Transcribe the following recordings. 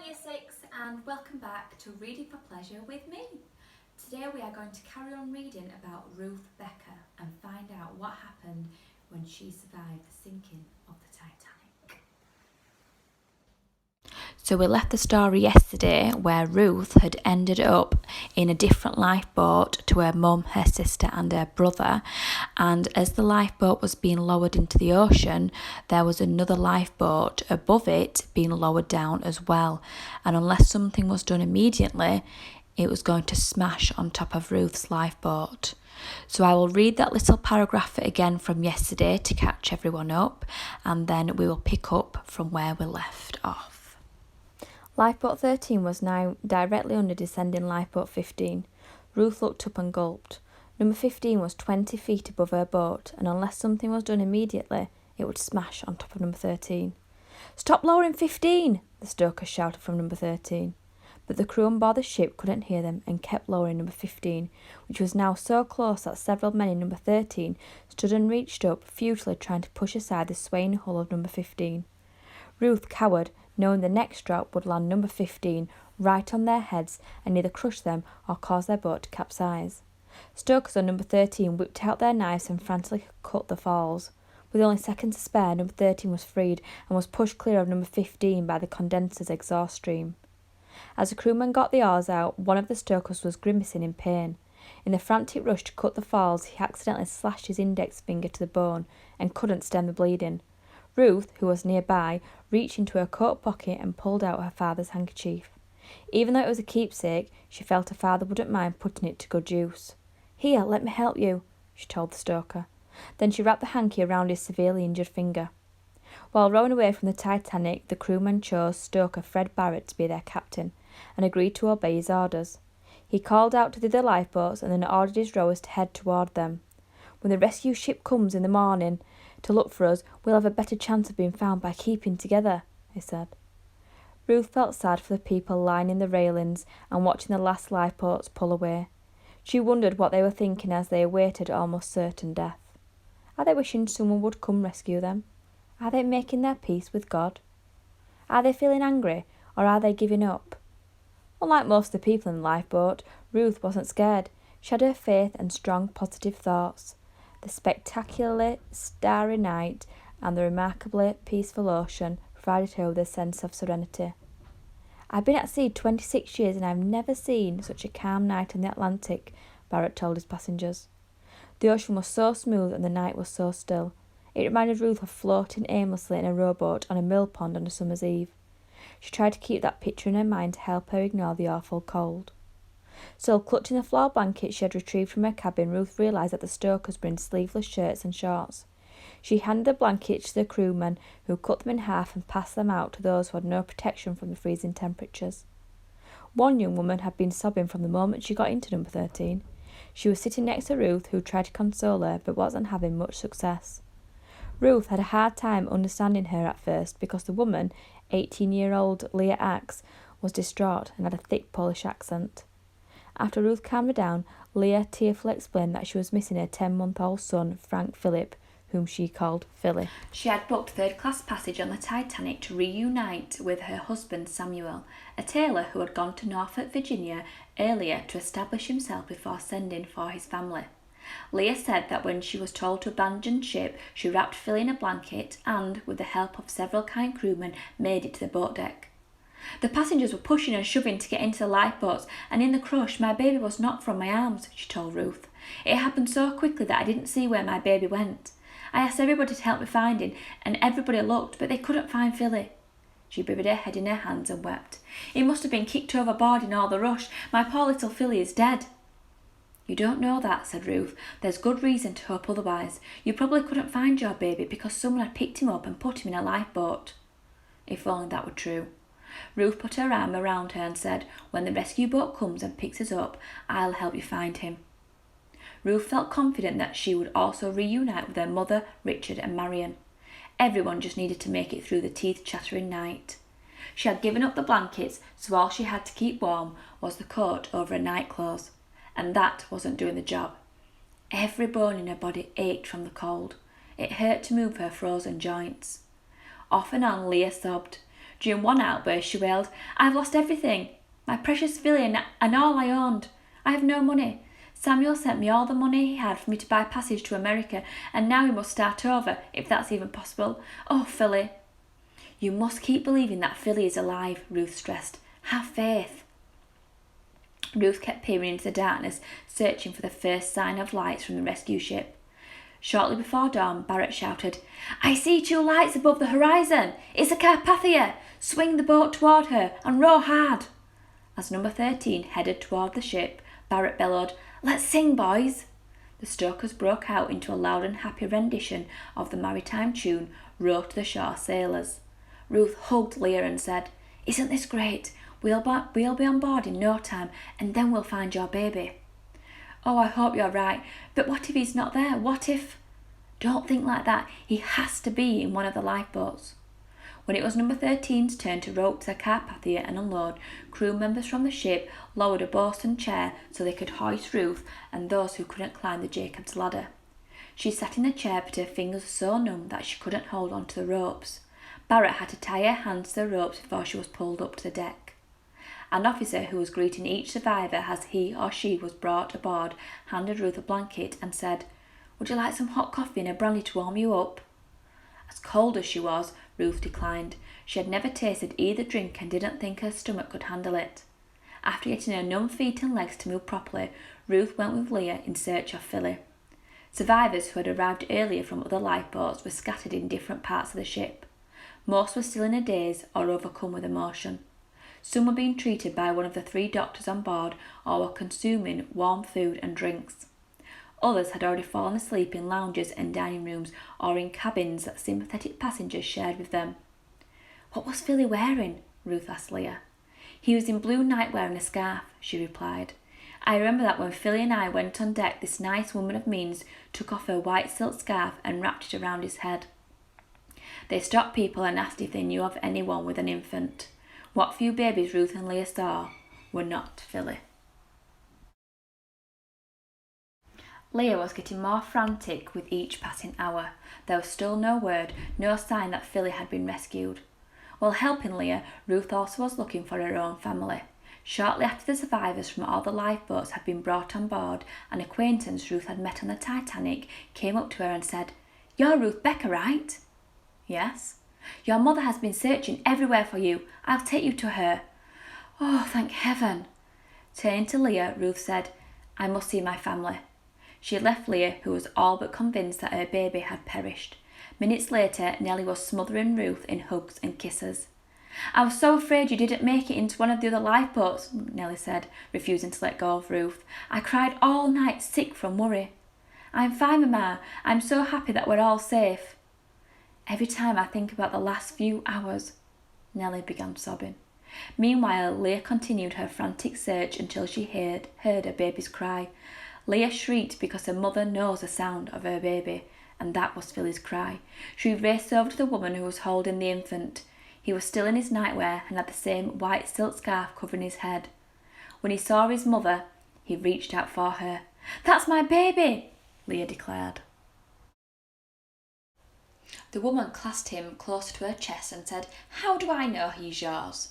Year 6 and welcome back to Reading for Pleasure with me. Today we are going to carry on reading about Ruth Becker and find out what happened when she survived the sinking of the Titanic. So we left the story yesterday where Ruth had ended up in a different lifeboat to her mum, her sister and her brother, and as the lifeboat was being lowered into the ocean, there was another lifeboat above it being lowered down as well, and unless something was done immediately, it was going to smash on top of Ruth's lifeboat. So I will read that little paragraph again from yesterday to catch everyone up, and then we will pick up from where we left off. Lifeboat 13 was now directly under descending lifeboat 15. Ruth looked up and gulped. Number 15 was 20 feet above her boat, and unless something was done immediately, it would smash on top of number 13. "Stop lowering 15!" the stokers shouted from number 13. But the crew on board the ship couldn't hear them and kept lowering number 15, which was now so close that several men in number 13 stood and reached up, futilely trying to push aside the swaying hull of number 15. Ruth cowered, knowing the next drop would land number 15 right on their heads and either crush them or cause their boat to capsize. Stokers on number 13 whipped out their knives and frantically cut the falls. With only seconds to spare, number 13 was freed and was pushed clear of number 15 by the condenser's exhaust stream. As the crewman got the oars out, one of the stokers was grimacing in pain. In the frantic rush to cut the falls, he accidentally slashed his index finger to the bone and couldn't stem the bleeding. Ruth, who was nearby, reached into her coat pocket and pulled out her father's handkerchief. Even though it was a keepsake, she felt her father wouldn't mind putting it to good use. "Here, let me help you," she told the stoker. Then she wrapped the hanky around his severely injured finger. While rowing away from the Titanic, the crewmen chose stoker Fred Barrett to be their captain and agreed to obey his orders. He called out to the other lifeboats and then ordered his rowers to head toward them. "When the rescue ship comes in the morning to look for us, we'll have a better chance of being found by keeping together," he said. Ruth felt sad for the people lining the railings and watching the last lifeboats pull away. She wondered what they were thinking as they awaited almost certain death. Are they wishing someone would come rescue them? Are they making their peace with God? Are they feeling angry, or are they giving up? Unlike most of the people in the lifeboat, Ruth wasn't scared. She had her faith and strong positive thoughts. The spectacularly starry night and the remarkably peaceful ocean provided her with a sense of serenity. "I've been at sea 26 years and I've never seen such a calm night in the Atlantic," Barrett told his passengers. The ocean was so smooth and the night was so still. It reminded Ruth of floating aimlessly in a rowboat on a mill pond on a summer's eve. She tried to keep that picture in her mind to help her ignore the awful cold. Still clutching the floor blanket she had retrieved from her cabin, Ruth realised that the stokers were in sleeveless shirts and shorts. She handed the blankets to the crewmen, who cut them in half and passed them out to those who had no protection from the freezing temperatures. One young woman had been sobbing from the moment she got into number 13. She was sitting next to Ruth, who tried to console her but wasn't having much success. Ruth had a hard time understanding her at first because the woman, 18-year-old Leah Axe, was distraught and had a thick Polish accent. After Ruth calmed her down, Leah tearfully explained that she was missing her 10-month-old son, Frank Philip, whom she called Philly. She had booked third-class passage on the Titanic to reunite with her husband Samuel, a tailor who had gone to Norfolk, Virginia earlier to establish himself before sending for his family. Leah said that when she was told to abandon ship, she wrapped Philly in a blanket and, with the help of several kind crewmen, made it to the boat deck. "The passengers were pushing and shoving to get into the lifeboats, and in the crush my baby was knocked from my arms," she told Ruth. "It happened so quickly that I didn't see where my baby went. I asked everybody to help me find him, and everybody looked, but they couldn't find Philly." She buried her head in her hands and wept. "He must have been kicked overboard in all the rush. My poor little Philly is dead." "You don't know that," said Ruth. "There's good reason to hope otherwise. You probably couldn't find your baby because someone had picked him up and put him in a lifeboat." If only that were true. Ruth put her arm around her and said, "When the rescue boat comes and picks us up, I'll help you find him." Ruth felt confident that she would also reunite with her mother, Richard and Marion. Everyone just needed to make it through the teeth-chattering night. She had given up the blankets, so all she had to keep warm was the coat over her nightclothes, and that wasn't doing the job. Every bone in her body ached from the cold. It hurt to move her frozen joints. Off and on Leah sobbed. During one outburst, she wailed, "I've lost everything. My precious Philly and all I owned. I have no money. Samuel sent me all the money he had for me to buy passage to America, and now we must start over, if that's even possible. Oh, Philly." "You must keep believing that Philly is alive," Ruth stressed. "Have faith." Ruth kept peering into the darkness, searching for the first sign of lights from the rescue ship. Shortly before dawn, Barrett shouted, "I see 2 lights above the horizon! It's the Carpathia! Swing the boat toward her and row hard!" As number 13 headed toward the ship, Barrett bellowed, "Let's sing, boys!" The stokers broke out into a loud and happy rendition of the maritime tune, "Row to the Shore, Sailors." Ruth hugged Leah and said, "Isn't this great? We'll be on board in no time, and then we'll find your baby." "Oh, I hope you're right, but what if he's not there? What if—" "Don't think like that. He has to be in one of the lifeboats." When it was number 13's turn to row to the Carpathia and unload, crew members from the ship lowered a bosun chair so they could hoist Ruth and those who couldn't climb the Jacob's ladder. She sat in the chair, but her fingers were so numb that she couldn't hold onto the ropes. Barrett had to tie her hands to the ropes before she was pulled up to the deck. An officer who was greeting each survivor as he or she was brought aboard handed Ruth a blanket and said, "Would you like some hot coffee and a brandy to warm you up?" As cold as she was, Ruth declined. She had never tasted either drink and didn't think her stomach could handle it. After getting her numb feet and legs to move properly, Ruth went with Leah in search of Philly. Survivors who had arrived earlier from other lifeboats were scattered in different parts of the ship. Most were still in a daze or overcome with emotion. Some were being treated by one of the 3 doctors on board or were consuming warm food and drinks. Others had already fallen asleep in lounges and dining rooms or in cabins that sympathetic passengers shared with them. "What was Philly wearing?" Ruth asked Leah. "He was in blue nightwear and a scarf," she replied. "I remember that when Philly and I went on deck, this nice woman of means took off her white silk scarf and wrapped it around his head. They stopped people and asked if they knew of anyone with an infant. What few babies Ruth and Leah saw were not Philly." Leah was getting more frantic with each passing hour. There was still no word, no sign that Philly had been rescued. While helping Leah, Ruth also was looking for her own family. Shortly after the survivors from all the lifeboats had been brought on board, an acquaintance Ruth had met on the Titanic came up to her and said, "You're Ruth Becker, right?" "Yes." "Your mother has been searching everywhere for you. I'll take you to her." "Oh, thank heaven." Turning to Leah, Ruth said, "I must see my family." She had left Leah, who was all but convinced that her baby had perished. Minutes later, Nellie was smothering Ruth in hugs and kisses. "I was so afraid you didn't make it into one of the other lifeboats," Nellie said, refusing to let go of Ruth. "I cried all night, sick from worry." "I'm fine, Mama. I'm so happy that we're all safe." "Every time I think about the last few hours," Nellie began sobbing. Meanwhile, Leah continued her frantic search until she heard her baby's cry. Leah shrieked because her mother knows the sound of her baby, and that was Philly's cry. She raced over to the woman who was holding the infant. He was still in his nightwear and had the same white silk scarf covering his head. When he saw his mother, he reached out for her. "That's my baby," Leah declared. The woman clasped him closer to her chest and said, "How do I know he's yours?"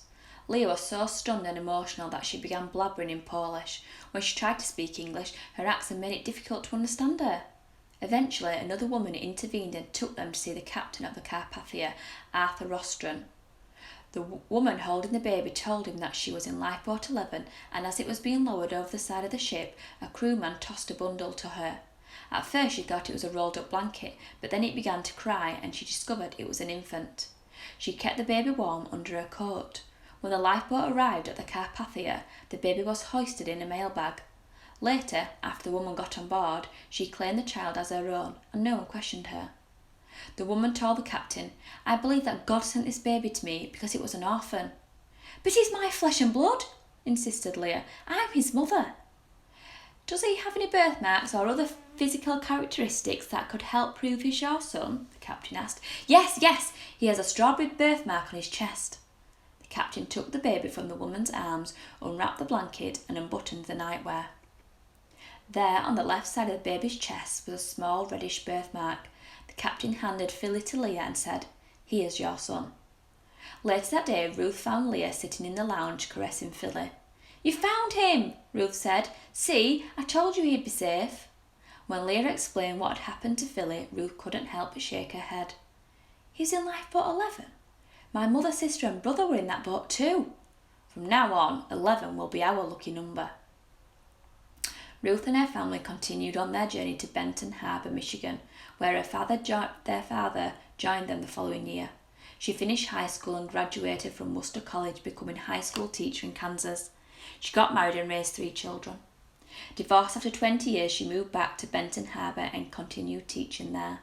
Leah was so stunned and emotional that she began blabbering in Polish. When she tried to speak English, her accent made it difficult to understand her. Eventually, another woman intervened and took them to see the captain of the Carpathia, Arthur Rostron. The woman holding the baby told him that she was in lifeboat 11, and as it was being lowered over the side of the ship, a crewman tossed a bundle to her. At first she thought it was a rolled-up blanket, but then it began to cry and she discovered it was an infant. She kept the baby warm under her coat. When the lifeboat arrived at the Carpathia, the baby was hoisted in a mailbag. Later, after the woman got on board, she claimed the child as her own, and no one questioned her. The woman told the captain, "I believe that God sent this baby to me because it was an orphan." "But he's my flesh and blood," insisted Leah. "I'm his mother." "Does he have any birthmarks or other physical characteristics that could help prove he's your son?" the captain asked. Yes, he has a strawberry birthmark on his chest." The captain took the baby from the woman's arms, unwrapped the blanket and unbuttoned the nightwear. There, on the left side of the baby's chest, was a small reddish birthmark. The captain handed Philly to Leah and said, "He is your son." Later that day, Ruth found Leah sitting in the lounge caressing Philly. "You found him," Ruth said. "See, I told you he'd be safe." When Leah explained what had happened to Philly, Ruth couldn't help but shake her head. "He's in lifeboat 11. My mother, sister and brother were in that boat too. From now on, 11 will be our lucky number." Ruth and her family continued on their journey to Benton Harbor, Michigan, where their father joined them the following year. She finished high school and graduated from Worcester College, becoming a high school teacher in Kansas. She got married and raised 3 children. Divorced after 20 years, she moved back to Benton Harbor and continued teaching there.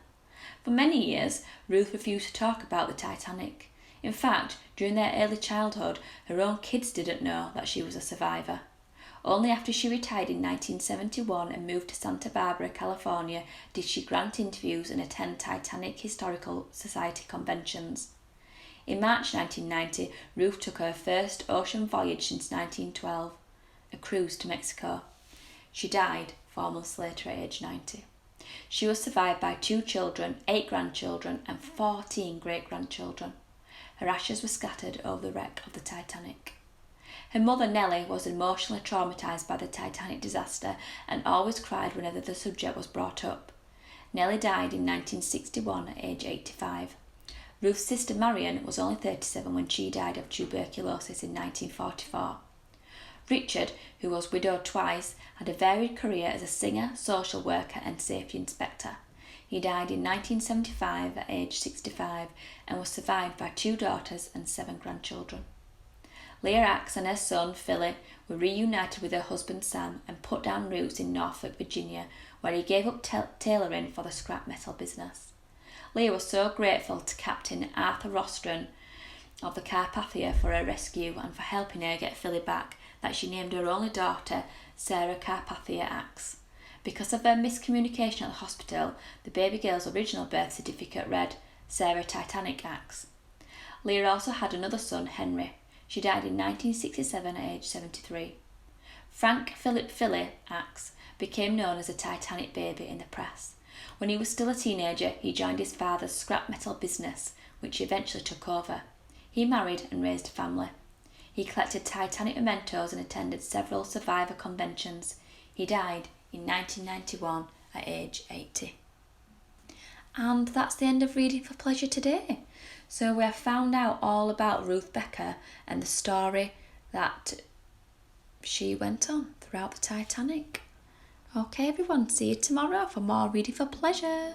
For many years, Ruth refused to talk about the Titanic. In fact, during their early childhood, her own kids didn't know that she was a survivor. Only after she retired in 1971 and moved to Santa Barbara, California, did she grant interviews and attend Titanic Historical Society conventions. In March 1990, Ruth took her first ocean voyage since 1912, a cruise to Mexico. She died 4 months later at age 90. She was survived by 2 children, 8 grandchildren and 14 great-grandchildren. Her ashes were scattered over the wreck of the Titanic. Her mother, Nellie, was emotionally traumatised by the Titanic disaster and always cried whenever the subject was brought up. Nellie died in 1961 at age 85. Ruth's sister Marion was only 37 when she died of tuberculosis in 1944. Richard, who was widowed twice, had a varied career as a singer, social worker and safety inspector. He died in 1975 at age 65 and was survived by 2 daughters and 7 grandchildren. Leah Axe and her son, Philly, were reunited with her husband Sam and put down roots in Norfolk, Virginia, where he gave up tailoring for the scrap metal business. Leah was so grateful to Captain Arthur Rostron of the Carpathia for her rescue and for helping her get Philly back that she named her only daughter Sarah Carpathia Axe. Because of their miscommunication at the hospital, the baby girl's original birth certificate read Sarah Titanic Axe. Leah also had another son, Henry. She died in 1967 at age 73. Frank Philip Philly Axe became known as a Titanic baby in the press. When he was still a teenager, he joined his father's scrap metal business, which he eventually took over. He married and raised a family. He collected Titanic mementos and attended several survivor conventions. He died in 1991 at age 80. And that's the end of Reading for Pleasure today. So we have found out all about Ruth Becker and the story that she went on throughout the Titanic. Okay everyone, see you tomorrow for more Reading for Pleasure.